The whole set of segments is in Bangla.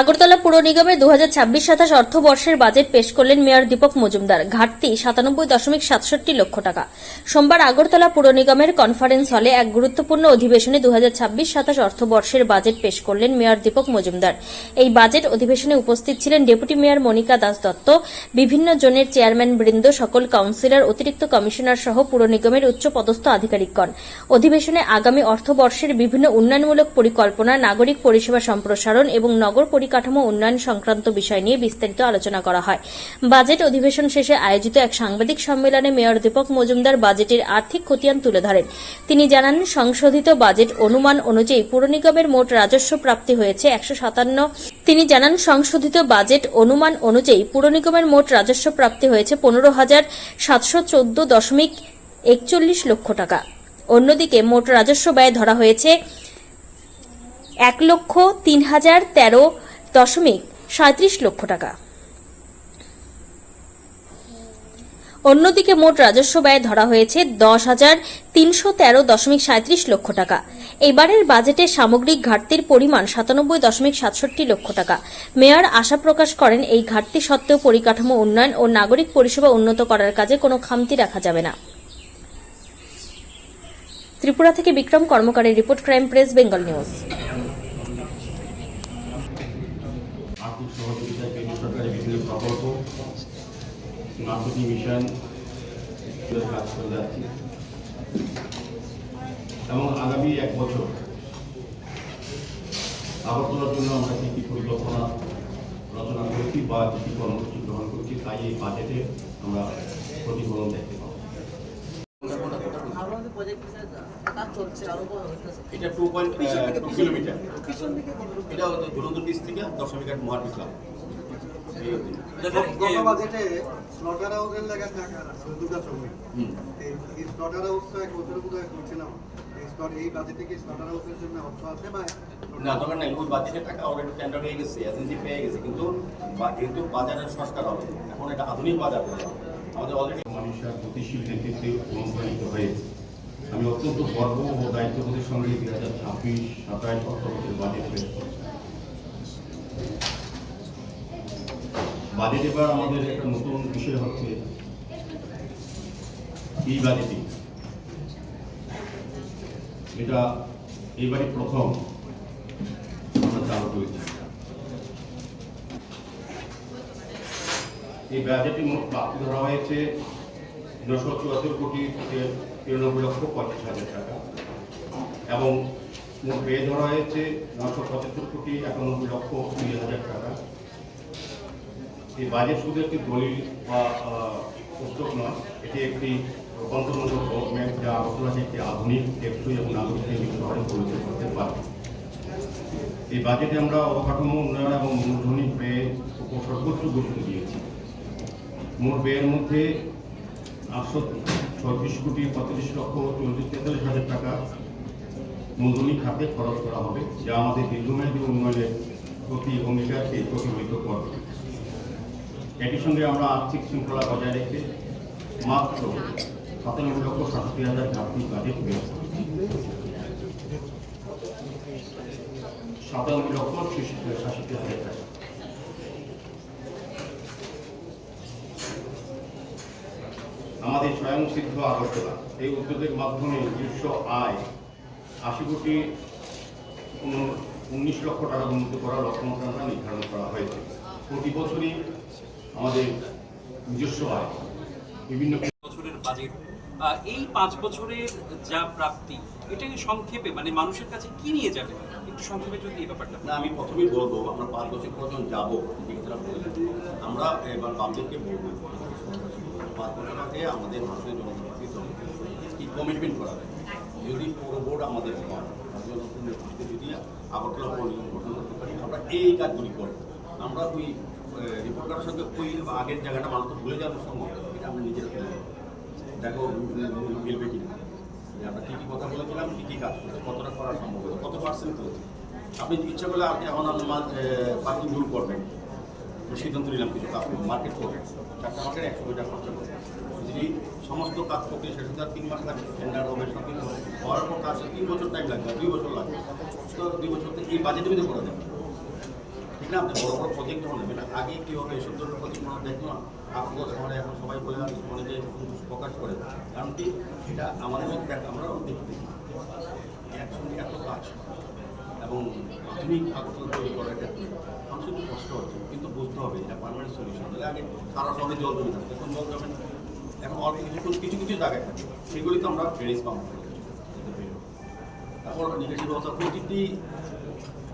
আগরতলা পুর নিগমের 2026-27 অর্থবর্ষের বাজেট পেশ করলেন মেয়র দীপক মজুমদার। ঘাটতি 97.67 লক্ষ টাকা। সোমবার আগরতলা পুর নিগমের কনফারেন্স হলে এক গুরুত্বপূর্ণ অধিবেশনে 2026-27 অর্থবর্ষের বাজেট পেশ করলেন মেয়র দীপক মজুমদার। এই বাজেট অধিবেশনে উপস্থিত ছিলেন ডেপুটি মেয়র মনিকা দাস দত্ত, বিভিন্ন জোনের চেয়ারম্যান বৃন্দ, সকল কাউন্সিলর, অতিরিক্ত কমিশনার সহ পুর নিগমের উচ্চপদস্থ আধিকারিকগণ। অধিবেশনে আগামী অর্থবর্ষের বিভিন্ন উন্নয়নমূলক পরিকল্পনা, নাগরিক পরিষেবা সম্প্রসারণ এবং নগর পরিকাঠামো উন্নয়ন সংক্রান্ত বিষয় নিয়ে বিস্তারিত আলোচনা করা হয়। বাজেট অধিবেশন শেষে আয়োজিত এক সাংবাদিক সম্মেলনে মেয়র দীপক মজুমদার বাজেটের আর্থিক খতিয়ান তুলে ধরেন। তিনি জানান, সংশোধিত বাজেট অনুমান অনুযায়ী পুর নিগমের মোট রাজস্ব প্রাপ্তি হয়েছে 15,714.41 লক্ষ টাকা। অন্যদিকে মোট রাজস্ব ব্যয় ধরা হয়েছে 1,03,013.37 লক্ষ টাকা। অন্যদিকে মোট রাজস্ব ব্যয় ধরা হয়েছে 10,313.37 লক্ষ টাকা। এবারের বাজেটে সামগ্রিক ঘাটতির পরিমাণ 97.67 লক্ষ টাকা। মেয়র আশা প্রকাশ করেন, এই ঘাটতি সত্ত্বেও পরিকাঠামো উন্নয়ন ও নাগরিক পরিষেবা উন্নত করার কাজে কোনো খামতি রাখা যাবে না। ত্রিপুরা থেকে বিক্রম কর্মকারের report, crime press, Bengal news. আর্থিক সহযোগিতায় কেন্দ্র সরকারের বিভিন্ন প্রকল্প, মার্কেটিং মিশন কাজ করে যাচ্ছি এবং আগামী এক বছর আগরতলার জন্য আমরা কি কি পরিকল্পনা রচনা করেছি বা কি কি কর্মসূচি গ্রহণ করেছি, তাই এই বাজেটে আমরা প্রতিফলন দেখতে পাবো। এটা 2.2 কিলোমিটার, এটা ধুরন্ধর বীজ থেকে 10 মিটার মহার পিছলাম। বাজেটে স্লটার হাউসের লাগা টাকা আছে দুটো জমি, এই স্লটার হাউসটা এক বছর বোধহয় করছে না। এই বাজেটে কি স্লটার হাউসের জন্য অর্থ আছে বা না? দরকার নাই, ওই বাজেটের টাকা অলরেডি টেন্ডার হয়ে গেছে, এজেন্সি পেয়ে গেছে, কিন্তু যেহেতু বাজারের সংস্কার হবে, এখন এটা আধুনিক বাজার হবে, আমাদের অলরেডি মানুষের গতিশীল নেতৃত্বে অনুপ্রাণিত হয়েছে। আমি অত্যন্ত গর্ব ও দায়িত্ববোধের সঙ্গে 2026-27 অর্থবর্ষের বাজেট পেশ করছি। বাজেট এবার আমাদের একটা নতুন বিষয় হচ্ছে এই বাজেটিং। এটা এইবারই প্রথম আমরা চালু করেছি। এই বাজেটে মোট প্রাপ্তি ধরা হয়েছে 974,93,35,00,000 টাকা এবং মোট ব্যয় ধরা হয়েছে 975,91,20,000 টাকা। এই বাজেট শুধু একটি দলিল বা পুস্তক নয়, এটি একটি রূপান্তরমূলক গভর্নমেন্ট যা আগরতলাকে একটি আধুনিক, টেকসই এবং নাগরিক শহরে পরিণত করতে পারে। এই বাজেটে আমরা অবকাঠামো উন্নয়ন এবং মূলধনী ব্যয়ের উপর সর্বোচ্চ গুরুত্ব দিয়েছি। মোট ব্যয়ের মধ্যে 836,35,43,43,000 টাকা মূলধনী খাতে খরচ করা হবে, যা আমাদের দীর্ঘমেয়াদী উন্নয়নের প্রতি ভূমিকাকে প্রতিফলিত করবে। একই সঙ্গে আমরা আর্থিক শৃঙ্খলা বজায় রেখে মাত্র 97,67,000 ঘাটতি বাজেট ব্যয় করেছি। 97,66,000 টাকা। আমাদের স্বয়ংসিদ্ধ আগরতলা এই উদ্যোগের মাধ্যমে নিজস্ব আয় 80,19 লক্ষ টাকা উন্নত করার লক্ষ্যমাত্রা নির্ধারণ করা হয়েছে। প্রতি বছরই আমাদের নিজস্ব আয় বিভিন্ন বছরের বাজেট, এই 5 বছরের যা প্রাপ্তি, এটাকে সংক্ষেপে মানে মানুষের কাছে কি নিয়ে যাবে, একটু সংক্ষেপে যদি এই ব্যাপারটা। না, আমি প্রথমেই বলবো, আমরা 5 বছর পর্যন্ত যাবো, আমরা এবার পাবলিককে বলবো 5 বছর আগে আমাদের ভারতীয় জনতা পার্টির কি কমিটমেন্ট করা হয়। যদি পুরো বোর্ড আমাদের যদি আগরতলা পৌর নিগম গঠন করতে পারি, আমরা এই কাজগুলি করবো। আমরা ওই রিপোর্ট করার সঙ্গে ওই আগের জায়গাটা মানুষ তো ভুলে যাওয়ার সম্ভব, এটা আমরা নিজের দেখো মিলবে কিনা, আমরা কী কী কথা বলেছিলাম, কী কী কাজ করছে, কতটা করা সম্ভব হয়েছে, কত পার্সেন্ট করেছে। আপনি ইচ্ছা করলে আপনি এখন আমার পার্কিং রুল করবেন, সিদ্ধান্ত নিলাম কিছু কাজ করবো, মার্কেট করবেন, 4টা মার্কেট 100 কোটি টাকা খরচা করবেন। যদি সমস্ত কাজ প্রক্রিয়া শেষ হতে 3 মাস লাগবে, টেন্ডার হবে, সব কিছু হওয়ার পর কাজ 3 বছর টাইম লাগবে, 2 বছর লাগবে। তো 2 বছর এই বাজেটের ভিতরে করা যাবে। না আপনি বড় বড় প্রজেক্ট যখন নেবেন আগে কী হবে এসব ধরনের প্রজেক্ট মানুষ দেখলো না আপনার শহরে এখন সবাই বলে অনেকে প্রকাশ করে কারণ কি এটা আমাদের মধ্যে আমরা দেখতে একসঙ্গে এত কাজ এবং প্রাথমিক আগরতলা তৈরি করার ক্ষেত্রে মানুষের একটু কষ্ট হচ্ছে কিন্তু বুঝতে হবে এটা পারমানেন্ট সলিউশন হলে আগে সারা শহরে জল জমে থাকবে এখন জল জমে না। এখন অল্প কিছু কিছু জায়গায় থাকে সেগুলি তো আমরা ড্রেনেজ পাম্প করি তারপর নিকাশি ব্যবস্থা প্রতিটি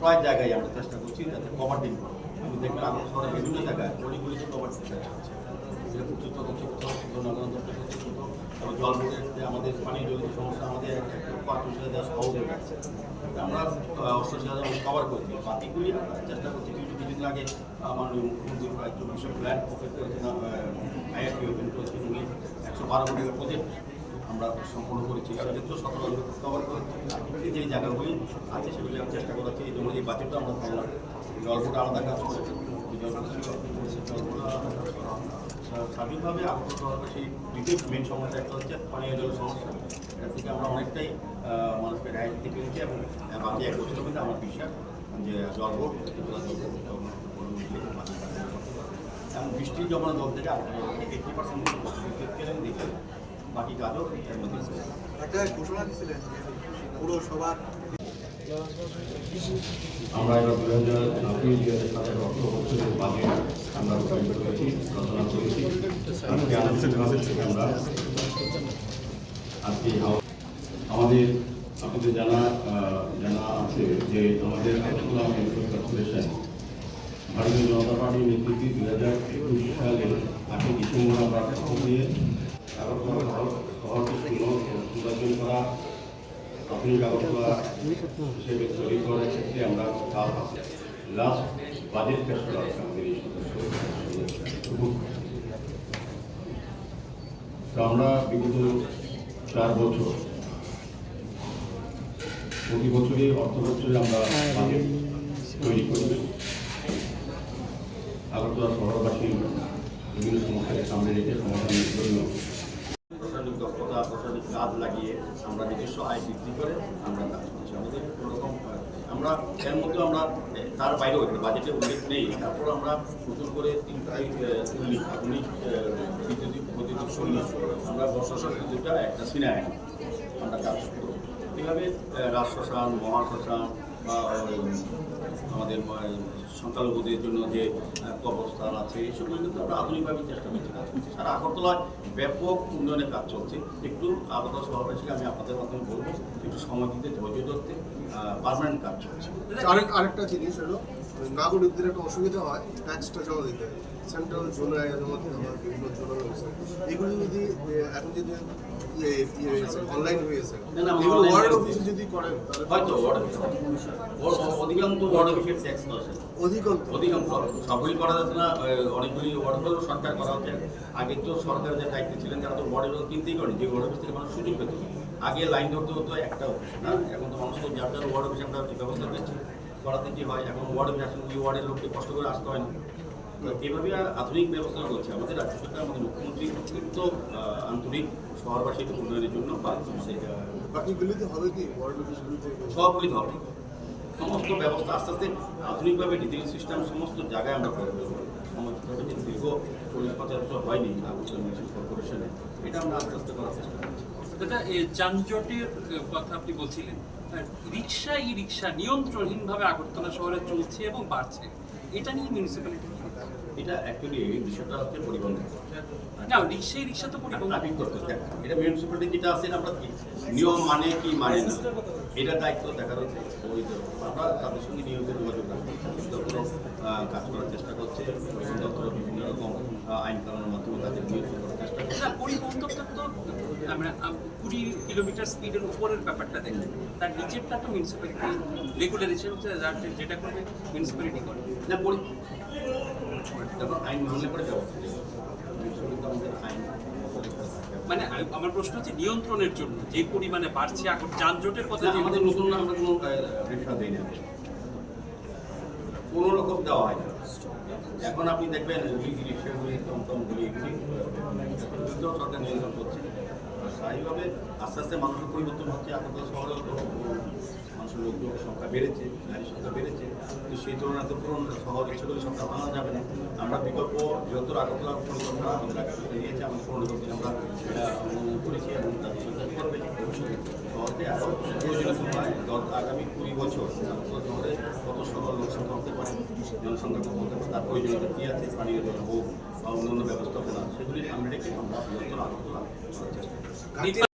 প্রায় জায়গায় আমরা চেষ্টা করছি যাতে কভার ডিম করি আপনি দেখবেন আমাদের শহরের বিভিন্ন জায়গায় অলিগুলিতে কভার ডিম আছে এটা খুব দ্রুত এবং জল বোর্ডে আমাদের পানীয় জলের সমস্যা আমাদের 5,000 সহজ হয়ে যাচ্ছে আমরা 88,000 কভার করছি বাকিগুলি চেষ্টা করছি কিছুদিন আগে মাননীয় মুখ্যমন্ত্রী প্রায় 24 ফ্ল্যাট ওপেন করেছেন আইআরপি ওপেন করেছেন উনি 112 কোটি টাকার প্রজেক্ট আমরা সম্পূর্ণ করেছি সেক্ষেত্রে 17 কভার করেছি যে জায়গাগুলি আছে সেগুলি আমরা চেষ্টা করেছি যেমন এই বাজেটটা আমরা ভাবলাম জলবোর্ড আলাদা কাজ করেছি স্বাভাবিকভাবে আগরতলা শহরবাসী দ্বিতীয় মেন সমস্যা একটা হচ্ছে পানীয় জলের সমস্যা এটা থেকে আমরা অনেকটাই মানুষকে রাইট থেকে পেয়েছি এবং বাকি 1 বছরের মধ্যে আমার বিশ্বাস যে জলবোর্ড এবং বৃষ্টির জমানো জল থেকে 80% দেখে বাকি কাজও এর মধ্যে একটা ঘোষণা দিয়েছিলেন পুরো সবার আমরা এবার 2017 অর্থ বছরের বাজেট আমরা তৈরি করেছি রচনা করেছি আজকে আনুষ্ঠানিকভাবে আমরা আজকে আমাদের আপনাদের জানা আছে যে আমাদের আগরতলা মেট্রো কর্পোরেশন ভারতীয় জনতা পার্টির নেতৃত্বে 2021 সালের 8 ডিসেম্বর আমরা দিয়ে আগরতলা শহরকে সুন্দর করা প্রাথমিক আগরতলা হিসেবে তৈরি করার ক্ষেত্রে আমরা লাস্ট বাজেট পেশ করা হচ্ছে আমাদের এই তো আমরা বিগত 4 বছর প্রতি বছরই অর্থ বছরে আমরা বাজেট তৈরি করি আগরতলা শহরবাসীর বিভিন্ন সমস্যাকে সামনে রেখে সমাধানের জন্য প্রশাসনিক দক্ষতা প্রশাসনিক কাজ লাগিয়ে আমরা নিজস্ব আয় বৃদ্ধি করে আমরা কাজ করছি আমাদের কোনোরকম আমরা এর মধ্যে আমরা তার বাইরেও একটা বাজেটে উল্লেখ নেই তারপর আমরা নতুন করে 3 আধুনিক বৈদ্যুতিক সৈনিক আমরা প্রশাসন দুটা একটা সিনায় আমরা কাজ করব এইভাবে রাজশ্মশান মহাশ্মশান বা আমাদের সংখ্যালঘুদের জন্য যে কবরস্থান আছে এইসবগুলো কিন্তু আমরা আধুনিকভাবে চেষ্টা করছি কাজ করছি সারা আগরতলায় ব্যাপক উন্নয়নের কাজ চলছে একটু আগরতলা শহরবাসীকে আমি আপনাদের মাধ্যমে বলবো একটু সময় দিতে ধৈর্য ধরতে পার্মানেন্ট কাজ চলছে আরেকটা জিনিস হলো নাগরিকদের একটা অসুবিধা হয় ট্যাক্সটা জমা দিতে সেন্ট্রাল জোনাল জমা দিতে হয় বিভিন্ন জোনাল রয়েছে এগুলো যদি এখন যদি অনলাইন হয়েছে ওয়ার্ড অফিসে যদি করেন হয়তো অধিকাংশ ওয়ার্ড অফিসের ট্যাক্স আসে অধিকাংশ সবগুলি করা যাচ্ছে না অনেকগুলি ওয়ার্ডগুলো সরকার করা হচ্ছে আগে তো সরকার যে দায়িত্বে ছিলেন তারা তো ওয়ার্ডগুলো কিনতেই করেন যে ওয়ার্ড অফিস থেকে মানুষ সুযোগ পেত আগে লাইন ধরতে হতো একটা অফিস না এখন তো মানুষ তো যার যার ওয়ার্ড অফিসে আমরা ব্যবস্থা পেয়েছি করাতে কি হয় এখন ওয়ার্ড অফিস আসলে ওই ওয়ার্ডের লোককে কষ্ট করে আসতে হয় না এভাবে আধুনিক ব্যবস্থা করছে আমাদের রাজ্য সরকার আমাদের মুখ্যমন্ত্রী অত্যন্ত আন্তরিক শহরবাসীর উন্নয়নের জন্য বা বাকিগুলিতে হবে কি ওয়ার্ড অফিসগুলিতে সবগুলিতে হবে সমস্ত ব্যবস্থা আস্তে আস্তে আধুনিকভাবে ডিজিটাল সিস্টেম সমস্ত জায়গায় আমরা করে দেবো সমস্ত যে দীর্ঘ 40-50 বছর হয়নি আগরতলা মিউনিসিপাল কর্পোরেশনে এটা আমরা আস্তে আস্তে করার চেষ্টা করছি দাদা যানজটের কথা আপনি বলছিলেন রিক্সা নিয়ন্ত্রণহীনভাবে আগরতলা শহরে চলছে এবং বাড়ছে এটা নিয়ে মিউনিসিপ্যালিটি এটা অ্যাকচুয়ালি এই বিষয়টা হচ্ছে পরিবহন না রিক্সা তো পরিবহন ট্রাফিক করতে এটা মিউনিসিপ্যালিটি যেটা আছে আমরা নিয়ম মানে কি মানে না এটা দায়িত্ব দেখা রয়েছে ওই আমরা তাদের সঙ্গে নিয়মিত যোগাযোগ রাখছি কাজ করার চেষ্টা করছে পরিবহন দপ্তর বিভিন্ন রকম আইন কানুনের মাধ্যমে তাদের নিয়ন্ত্রণ করার চেষ্টা করছে পরিবহন দপ্তর তো 20 কিলোমিটার স্পিডের উপরের ব্যাপারটা দেখেন তার নিচেরটা তো মিউনিসিপ্যালিটি রেগুলেশন হচ্ছে যেটা করবে মিউনিসিপ্যালিটি করে না যখন আইন মানলে পরে ব্যবস্থা আইন মানে আমার প্রশ্ন হচ্ছে নিয়ন্ত্রণের জন্য যে পরিমাণে বাড়ছে এখন যানজটের কথা আমাদের নতুন আমরা কোনো রিক্সা দিই না কোনো রকম দেওয়া হয় না এখন আপনি দেখবেন রিক্সাগুলি টমটমগুলি এগুলিতেও সরকার নিয়ন্ত্রণ করছে স্বাভাবিকভাবে আস্তে আস্তে মানুষের পরিবর্তন হচ্ছে আগরতলা শহরেও তো মানুষের লোকজন সংখ্যা বেড়েছে, গাড়ির সংখ্যা বেড়েছে, তো সেই তুলনায় তো পূরণ শহর ইচ্ছে করলে সংখ্যা ভাঙা যাবে না। আমরা বিকল্প বৃহত্তর আগরতলা পরিকল্পনা আমাদের আগে নিয়েছি, আমরা পৌরনিগমকে আমরা এটা অনুমোদন করেছি এবং তাদের সরকার করবে ভবিষ্যতে শহরকে আরও প্রয়োজনীয় সময় আগামী 20 বছর আগরতলা শহরে কত শহর লোকসংখ্যা হতে পারে, জনসংখ্যা কত হতে পারে, তার প্রয়োজনীয়তা কী আছে, পানীয় জল হোক বা অন্যান্য ব্যবস্থাপনা, সেগুলি সামনে রেখে আমরা বৃহত্তর আগরতলা করার চেষ্টা করি।